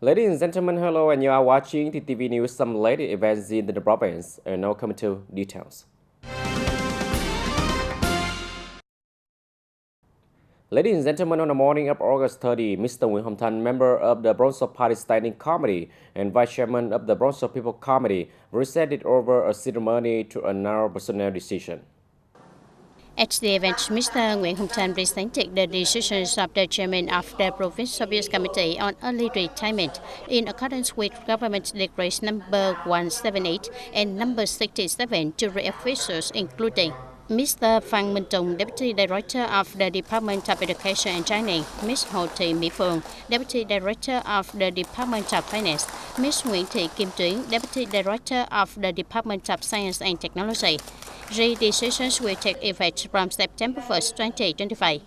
Ladies and gentlemen, hello, and you are watching TTV News, some latest events in the province, and now coming to details. Ladies and gentlemen, on the morning of August 30, Mr. Nguyễn Hồng Thanh, member of the Bronzo Party Standing Committee and Vice Chairman of the Bronzo People Committee, presided over a ceremony to announce personnel decision. At the event, Mr. Nguyễn Hồng Thanh presented the decisions of the chairman of the Provincial Peace Committee on early retirement in accordance with Government Decrees number 178 and number 67 to officials, including Mr. Phan Minh Tùng, Deputy Director of the Department of Education and Training, Ms. Hồ Thị Mỹ Phương, Deputy Director of the Department of Finance, Ms. Nguyễn Thị Kim Tuyến, Deputy Director of the Department of Science and Technology. The decisions will take effect from September 1st, 2025.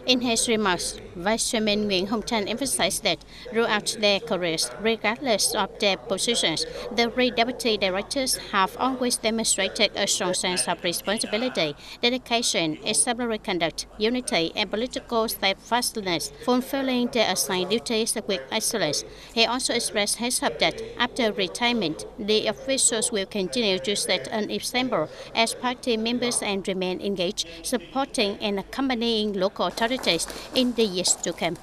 In his remarks, Vice Chairman Nguyễn Hồng Thanh emphasized that throughout their careers, regardless of their positions, the three deputy directors have always demonstrated a strong sense of responsibility, dedication, exemplary conduct, unity, and political steadfastness, fulfilling their assigned duties with excellence. He also expressed his hope that after retirement, the officials will continue to set an example as party members and remain engaged, supporting and accompanying local authorities in the years to come.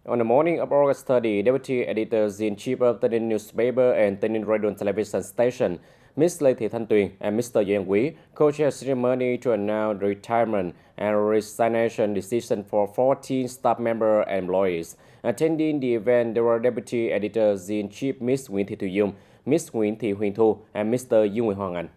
On the morning of August 30, Deputy Editor-in-Chief of TayNinhTV newspaper and TayNinhTV radio and television station, Ms. Lê Thị Thanh Tuyền and Mr. Doãn Quý co-chaired a ceremony to announce the retirement and resignation decision for 14 staff members and employees. Attending the event, there were Deputy Editors-in-Chief Ms. Nguyễn Thị Thùy Dung, Ms. Nguyễn Thị Huyền Thu, and Mr. Dương Nguyễn Hoàng Anh.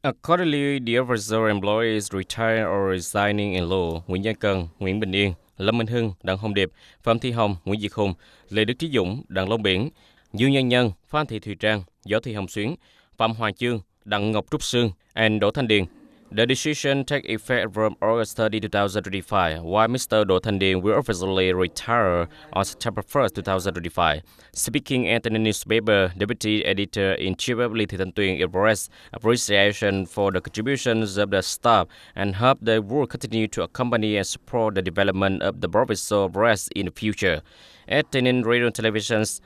Accordingly, the officer employees retired or resigning in law: Nguyễn Văn Cần, Nguyễn Bình Yên, Lâm Minh Hưng, Đặng Hồng Điệp, Phạm Thị Hồng, Nguyễn Việt Hùng, Lê Đức Trí Dũng, Đặng Long Biển, Dương Nhân Nhân, Phan Thị Thùy Trang, Võ Thị Hồng Xuyến, Phạm Hoàng Chương, Đặng Ngọc Trúc Sương, and Đỗ Thanh Điền. The decision takes effect from August 30, 2025, while Mr. Đỗ Thanh Điền will officially retire on September 1st, 2025. Speaking at the newspaper, Deputy Editor-in-Chief of Lê Thị Thanh Tuyền expressed appreciation for the contributions of the staff and hope they will continue to accompany and support the development of the provincial press in the future. At TayNinhTV radio and televisions,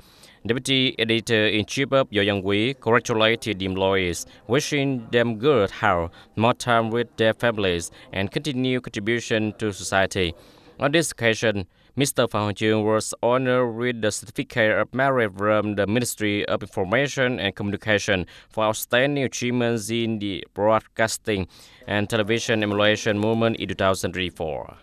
Deputy Editor-in-Chief of Doãn Quý congratulated the employees, wishing them good health, more time with their families, and continued contribution to society. On this occasion, Mr. Phan Hoàng Chương was honored with the certificate of merit from the Ministry of Information and Communication for outstanding achievements in the broadcasting and television emulation movement in 2024.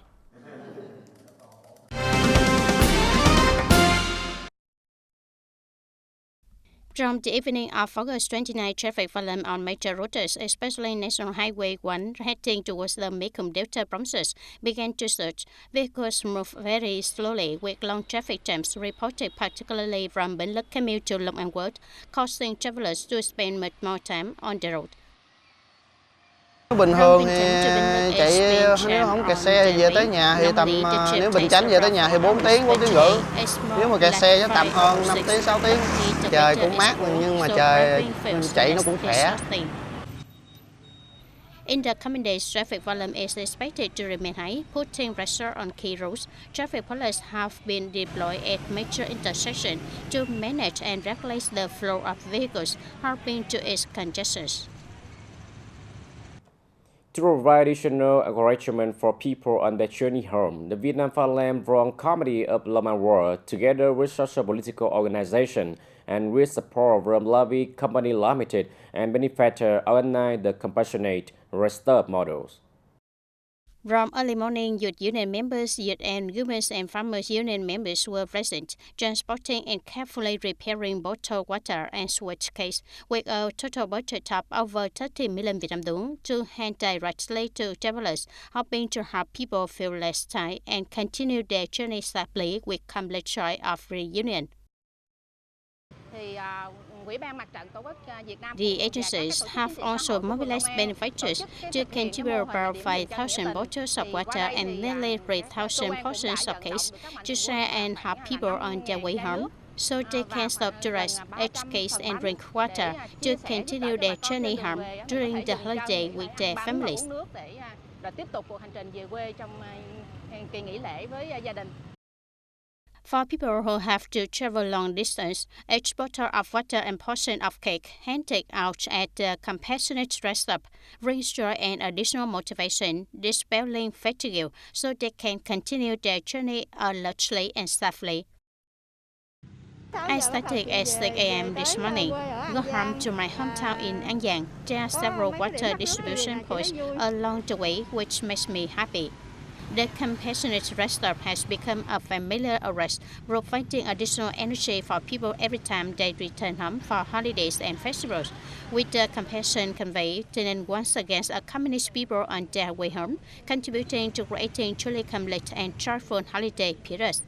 From the evening of August 29, traffic volume on major routes, especially National Highway 1 heading towards the Mekong Delta provinces, began to surge. Vehicles move very slowly with long traffic jams reported particularly from Bến Lức commute to Long An Ward, causing travelers to spend much more time on the road. Bình thường thì chạy nếu không kẹt xe thì về tới nhà thì tầm nếu Bình Chánh về tới nhà thì 4 tiếng rưỡi. Nếu mà kẹt xe chắc tầm hơn 5 tiếng 6 tiếng. Trời cũng mát nhưng mà trời chạy nó cũng khỏe. In the coming days, traffic volume is expected to remain high, putting pressure on key routes. Traffic police have been deployed at major intersections to manage and regulate the flow of vehicles, helping to ease congestion. To provide additional encouragement for people on their journey home, the Vietnam Farmland Bronx Committee of Long An World, together with social political organizations and with support from Lobby Company Limited and benefactor, organized the compassionate restart models. From early morning, youth union members, youth and women's and farmers union members were present, transporting and carefully repairing bottled water and switch case with a total budget of over 30 million Vietnam dong to hand directly to travelers, hoping to help people feel less tired and continue their journey safely with complete joy of reunion. The agencies have also mobilized benefactors to contribute about 5,000 bottles of water and nearly 3,000 portions of cakes to share and help people on their way home, so they can stop to rest, eat cakes and drink water to continue their journey home during the holiday with their families. For people who have to travel long distance, each bottle of water and portion of cake handed out at the compassionate rest stop brings joy and additional motivation, dispelling fatigue, so they can continue their journey alertly and safely. I started at 6 a.m. this morning, go home to my hometown in An Giang. There are several water distribution points along the way, which makes me happy. The compassionate rest stop has become a familiar arrest, providing additional energy for people every time they return home for holidays and festivals. With the compassion conveyed, TayNinhTV once again accompanies people on their way home, contributing to creating truly complete and joyful holiday periods.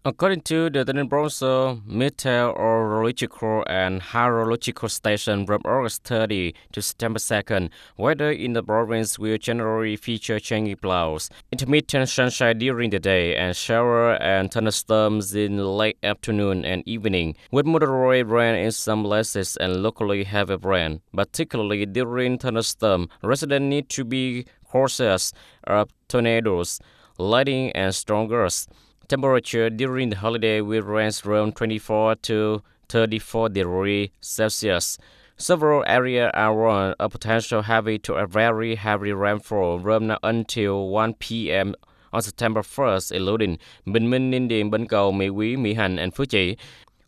According to the TayNinhTV Meteorological and Hydrological Station from August 30 to September 2nd, weather in the province will generally feature changing clouds, intermittent sunshine during the day, and shower and thunderstorms in late afternoon and evening, with moderate rain in some places and locally heavy rain. Particularly during thunderstorm, residents need to be cautious of tornadoes, lightning, and storm gusts. Temperature during the holiday will range from 24 to 34 degrees Celsius. Several areas are warned of potential heavy to a very heavy rainfall from now until 1 p.m. on September 1st, including Bình Minh, Ninh Điền, Bến Cầu, Mỹ Quý, Mỹ Hạnh, and Phú Trị,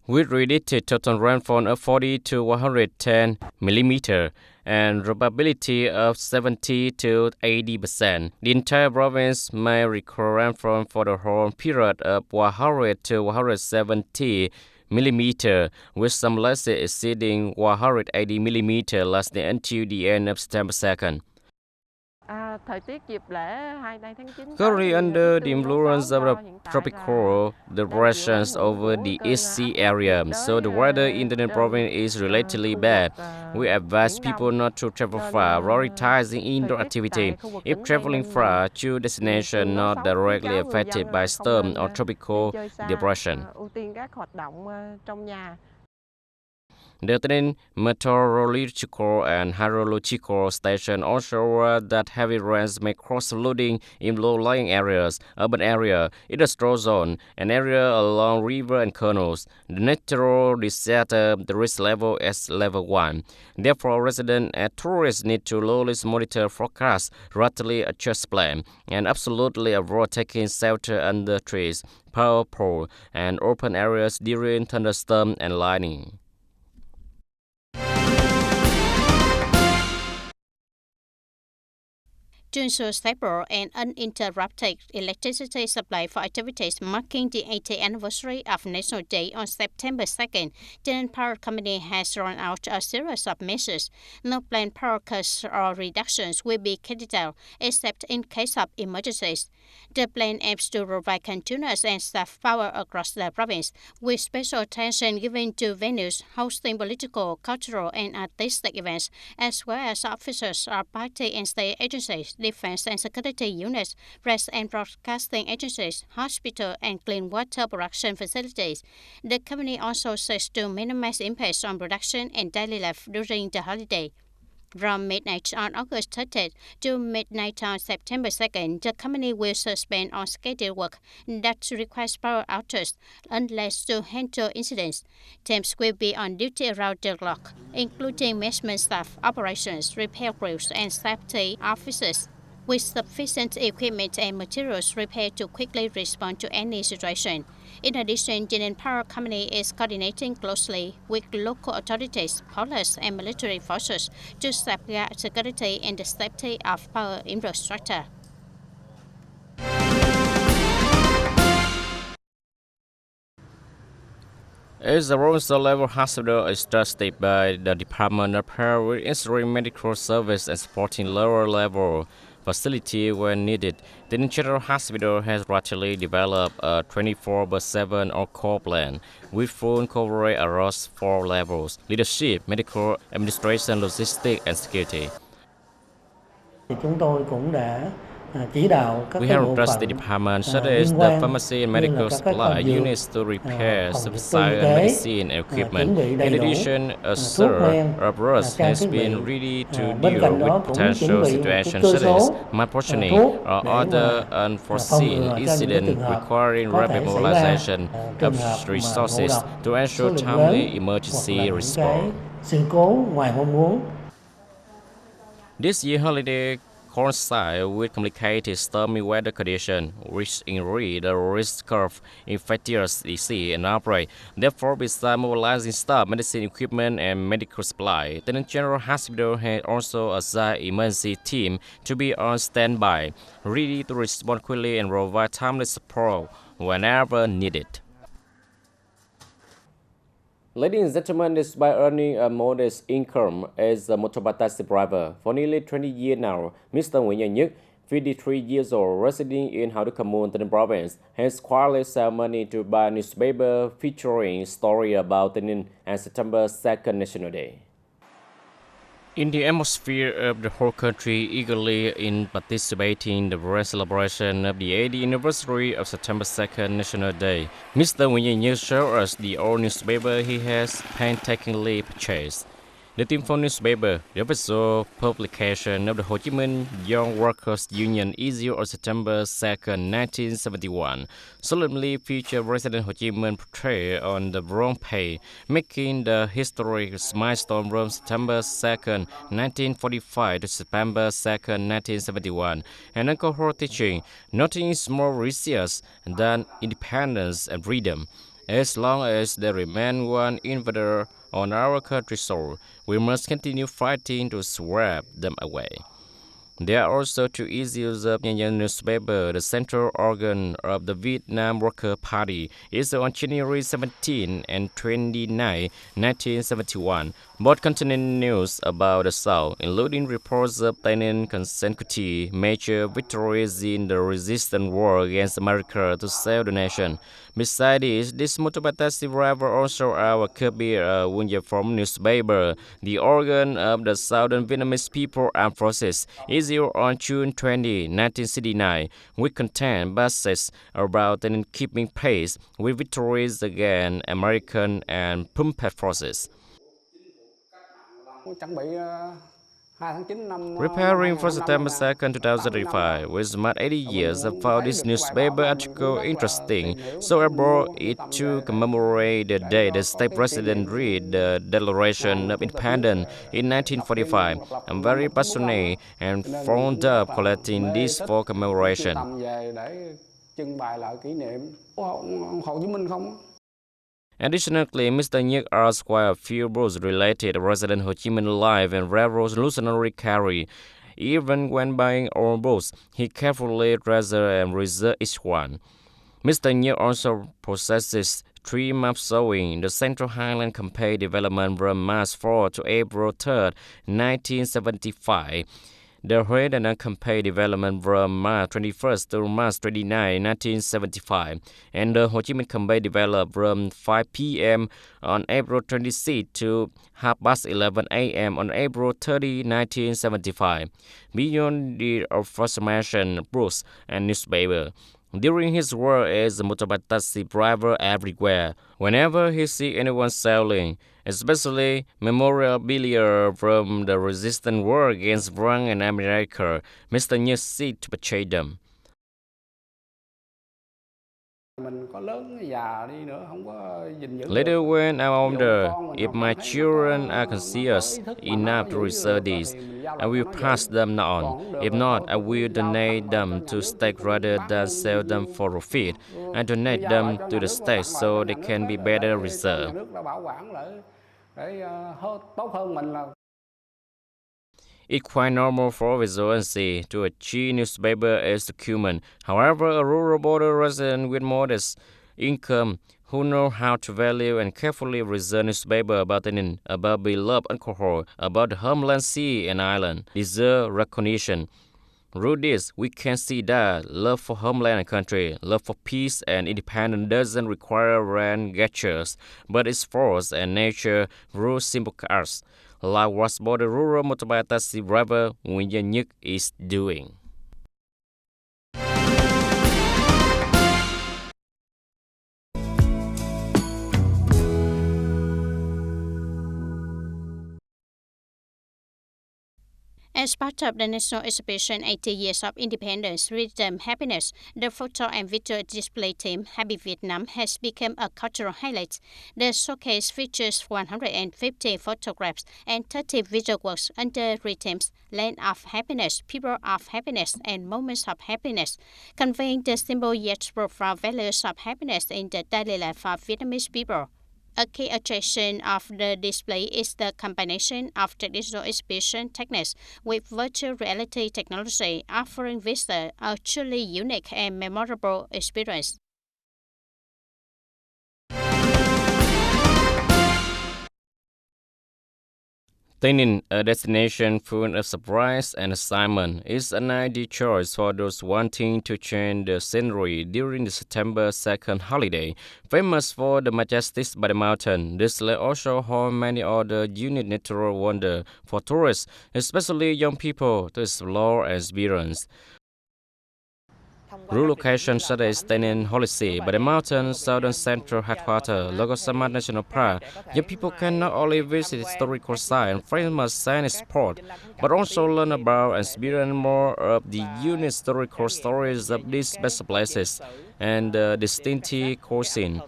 with predicted total rainfall of 40 to 110 mm and probability of 70 to 80%. The entire province may record rainfall for the whole period of 100 to 170 mm, with some places exceeding 180 mm lasting until the end of September 2nd. Currently under the influence of the tropical depressions over the East Sea area, so the weather in the province is relatively bad. We advise people not to travel far, prioritizing indoor activity. If traveling far to destinations not directly affected by storm or tropical depression. The TayNinhTV Meteorological and Hydrological Station also warned that heavy rains may cause flooding in low-lying areas, urban area, industrial zone, and area along river and canals. The natural disaster, the risk level is level 1. Therefore, residents and tourists need to always monitor forecasts, rapidly adjust plan, and absolutely avoid taking shelter under trees, power poles, and open areas during thunderstorm and lightning. To ensure stable and uninterrupted electricity supply for activities marking the 80th anniversary of National Day on September 2nd, TayNinhTV Power Company has rolled out a series of measures. No planned power cuts or reductions will be carried out except in case of emergencies. The plan aims to provide continuous and staff power across the province, with special attention given to venues hosting political, cultural, and artistic events, as well as officers of party and state agencies, defense and security units, press and broadcasting agencies, hospital, and clean water production facilities. The company also seeks to minimize impacts on production and daily life during the holiday. From midnight on August 30th to midnight on September 2nd, the company will suspend unscheduled work that requires power outages unless to handle incidents. Teams will be on duty around the clock, including management staff, operations, repair crews, and safety officers, with sufficient equipment and materials prepared to quickly respond to any situation. In addition, TayNinhTV Power Company is coordinating closely with local authorities, police, and military forces to safeguard security and the safety of power infrastructure. As the Royal Level Hospital is trusted by the Department of Health with ensuring medical service and supporting lower level facility when needed, the TayNinhTV Hospital has rapidly developed a 24/7 on-call plan with full coverage across 4 levels: leadership, medical, administration, logistics, and security. Chúng tôi cũng đã We have addressed the departments such as the pharmacy and medical supply units to repair science and medicine equipment. In addition, a surge of rush has been ready to deal with potential situations such as malfunctioning or other unforeseen incidents requiring rapid mobilization of resources to ensure timely emergency response. This year holiday coincides with complicated stormy weather conditions, which increase the risk of infectious disease and outbreak. Therefore, besides mobilizing staff, medicine equipment, and medical supply, the General Hospital has also assigned emergency team to be on standby, ready to respond quickly and provide timely support whenever needed. Ladies and gentlemen, despite earning a modest income as a motorbike taxi driver for nearly 20 years now, Mr. Nguyễn Nhân Nhất, 53 years old, residing in Hào Đức Camun, Tây Ninh Province, has quietly saved money to buy a newspaper featuring story about TayNinhTV and September 2nd National Day. In the atmosphere of the whole country eagerly in participating in the grand celebration of the 80th anniversary of September 2nd National Day, Mr. Nguyễn Nhân Nhất showed us the old newspaper he has painstakingly purchased. The theme for newspaper, the official publication of the Ho Chi Minh Young Workers Union issued on September 2nd, 1971, solemnly featured President Ho Chi Minh portrait on the front page, making the historic milestone from September 2nd, 1945 to September 2nd, 1971, an alcohol teaching, nothing is more precious than independence and freedom. As long as there remains one invader on our country's soil, we must continue fighting to sweep them away. There are also two issues of Nhân Dân newspaper, the central organ of the Vietnam Worker Party, issued on January 17 and 29, 1971, both containing news about the South, including reports of TayNinhTV consecutive major victories in the resistance war against America to save the nation. Besides this motorbike taxi driver also our Kabir uniform newspaper, the organ of the Southern Vietnamese People Armed Forces, issued on June 20, 1969, which contained passages about TayNinhTV keeping pace with victories against American and puppet forces. Preparing for September 2nd, 2035, which marked 80 years, I found this newspaper article interesting, so I brought it to commemorate the day the state president read the Declaration of Independence in 1945. I'm very passionate and fond of collecting this for commemoration. Additionally, Mr. Nhất asked quite a few books related to President Ho Chi Minh life and revolutionary career. Even when buying all books, he carefully treasured and reserved each one. Mr. Nhất also possesses 3 maps showing the Central Highland Campaign development from March 4 to April 3, 1975. The Huế Đà Nẵng campaign development from March 21st to March 29, 1975, and the Ho Chi Minh campaign developed from 5 p.m. on April 26 to 11:30 a.m. on April 30, 1975. Beyond the aforementioned books and newspaper, during his work as a motorbike taxi driver everywhere, whenever he sees anyone selling, especially memorabilia from the resistance war against France and America, Mr. Nhất seeks to purchase them. Later, when I'm older, if my children are conscious enough to research these, I will pass them on. If not, I will donate them to state rather than sell them for profit. I donate them to the state so they can be better reserved. It's quite normal for agency to achieve newspaper as document. However, a rural border resident with modest income who know how to value and carefully reserve newspaper about TayNinhTV, about beloved alcohol, about the homeland sea and island, deserve recognition. Through this, we can see that love for homeland and country, love for peace and independence doesn't require grand gestures, but its force and nature through simple acts, like what the rural motorbike taxi driver Nguyễn Nhân Nhất is doing. As part of the national exhibition 80 Years of Independence, Freedom, Happiness, the photo and video display theme Happy Vietnam has become a cultural highlight. The showcase features 150 photographs and 30 visual works under three themes: Land of Happiness, People of Happiness, and Moments of Happiness, conveying the simple yet profound values of happiness in the daily life of Vietnamese people. A key attraction of the display is the combination of traditional exhibition techniques with virtual reality technology, offering visitors a truly unique and memorable experience. TayNinh, a destination full of surprise and excitement, is an ideal choice for those wanting to change the scenery during the September 2nd holiday. Famous for the majesty by the mountain, this lake also holds many other unique natural wonders for tourists, especially young people, to explore and experience. Rural locations such as TayNinhTV by the mountain, southern central headquarters, Logo Samad National Park, young people can not only visit historical sites and famous scenic spots, but also learn about and experience more of the unique historical stories of these special places and the distinctive cuisine.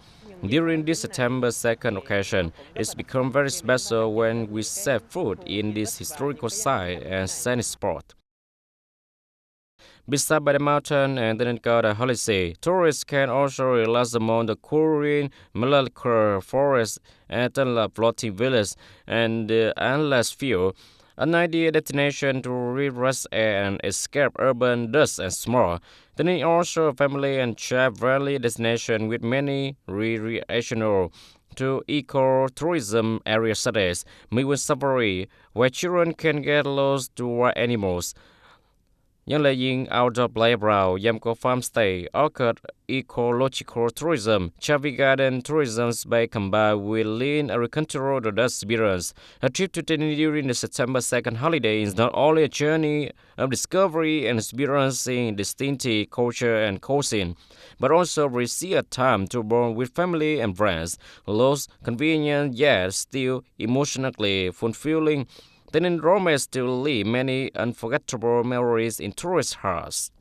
During this September 2nd occasion, it's become very special when we serve food in this historical site and scenic spot. Beside by the mountain and then go the holiday, tourists can also relax among the cool Malacca forest and the floating village and the endless view. An ideal destination to refresh and escape urban dust and smog. Then also a family and child-friendly destination with many recreational to eco-tourism areas such as Midwest Safari, where children can get lost to wild animals. Laying outdoor playground, Yamco farmstay, orchid, ecological tourism, Chavi garden tourism by combined with lean agricultural experience. A trip to TayNinh during the September 2nd holiday is not only a journey of discovery and experiencing distinctive culture and cuisine, but also receive a time to bond with family and friends, lost, convenient yet still emotionally fulfilling. TayNinh Rome still leave many unforgettable memories in tourist hearts.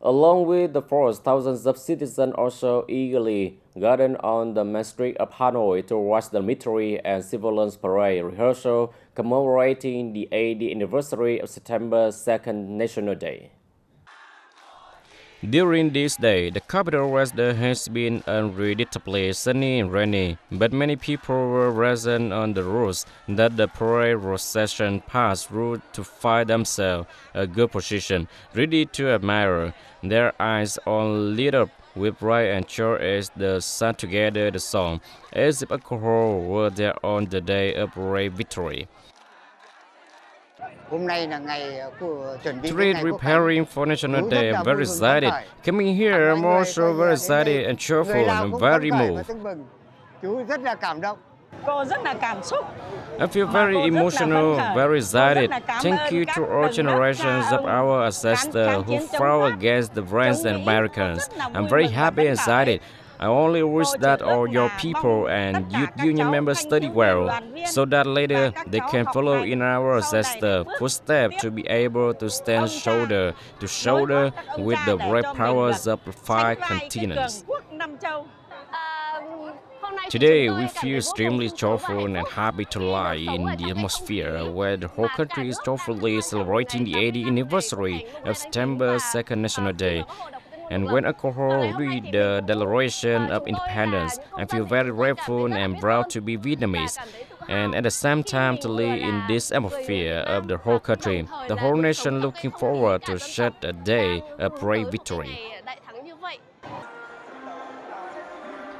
Along with the forest, thousands of citizens also eagerly gathered on the main street of Hanoi to watch the military and civilians parade rehearsal commemorating the 80th anniversary of September 2nd National Day. During this day, the capital weather has been unpredictably sunny and rainy, but many people were present on the routes that the parade procession passed through to find themselves a good position, ready to admire. Their eyes all lit up with pride and joy as the sang together the song, as if alcohol were there on the day of parade victory. Today, preparing for National Day, I'm very excited. Coming here, I'm also very excited and cheerful and very moved. I feel very emotional, very excited. Thank you to all generations of our ancestors who fought against the French and Americans. I'm very happy and excited. I only wish that all your people and youth union members study well, so that later they can follow in our ancestors' footsteps to be able to stand shoulder to shoulder with the great powers of the 5 continents. Today, we feel extremely joyful and happy to lie in the atmosphere where the whole country is joyfully celebrating the 80th anniversary of September 2nd National Day. And when alcohol read the Declaration of Independence, I feel very grateful and proud to be Vietnamese, and at the same time to live in this atmosphere of the whole country, the whole nation looking forward to such a day of great victory.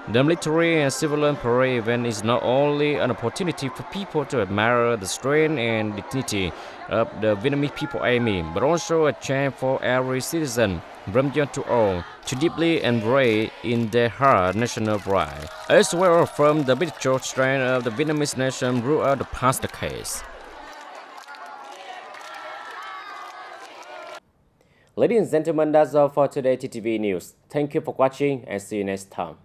The military and civilian parade event is not only an opportunity for people to admire the strength and dignity of the Vietnamese People Army, but also a chance for every citizen, from young to old, to deeply embrace in their heart national pride, as well as from the spiritual strength of the Vietnamese nation throughout the past decades. Ladies and gentlemen, that's all for today TTV News. Thank you for watching and see you next time.